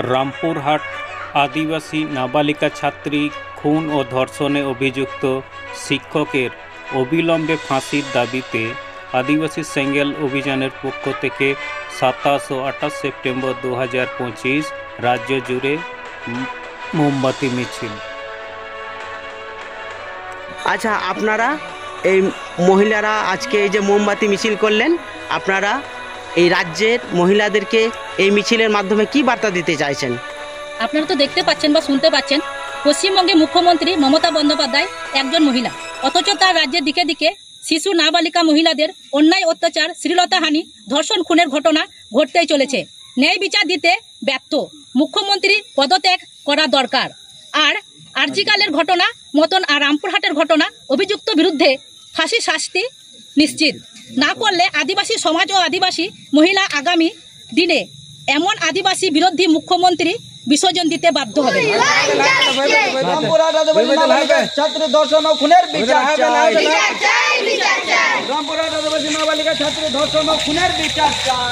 রামপুরহাট আদিবাসী নাবালিকা ছাত্রী খুন ও ধর্ষণে অভিযুক্ত শিক্ষকের অবিলম্বে ফাঁসির দাবিতে আদিবাসী সেঙ্গেল অভিযানের পক্ষ থেকে 27 ও 28 সেপ্টেম্বর 2025 রাজ্য জুড়ে মোমবাতি মিছিল। আচ্ছা, আপনারা এই মহিলারা আজকে এই যে মোমবাতি মিছিল করলেন, আপনারা এই রাজ্যের মহিলাদেরকে এই মিছিলের মাধ্যমে কি বার্তা দিতে চাইছেন? আপনারা তো দেখতে পাচ্ছেন বা শুনতে পাচ্ছেন, পশ্চিমবঙ্গে মুখ্যমন্ত্রী মমতা বন্দ্যোপাধ্যায় একজন মহিলা, অথচ তার রাজ্যের দিকে দিকে শিশু নাবালিকা মহিলাদের অন্যায় অত্যাচার, শ্লীলতাহানি, ধর্ষণ, খুনের ঘটনা ঘটতেই চলেছে। ন্যায় বিচার দিতে ব্যর্থ মুখ্যমন্ত্রী পদত্যাগ করা দরকার। আর আরজিকালের ঘটনা মতন আর রামপুরহাটের ঘটনা অভিযুক্ত বিরুদ্ধে ফাঁসি শাস্তি নিশ্চিত না করলে আদিবাসী সমাজ ও আদিবাসী মহিলা আগামী দিনে এমন আদিবাসী বিরোধী মুখ্যমন্ত্রী বিসর্জন দিতে বাধ্য হবে। ছাত্র ধর্ষণ ও খুনের বিচার চাই। রামপুরহাট আদিবাসী নাবালিকা ছাত্র ধর্ষণ ও খুনের বিচার চাই।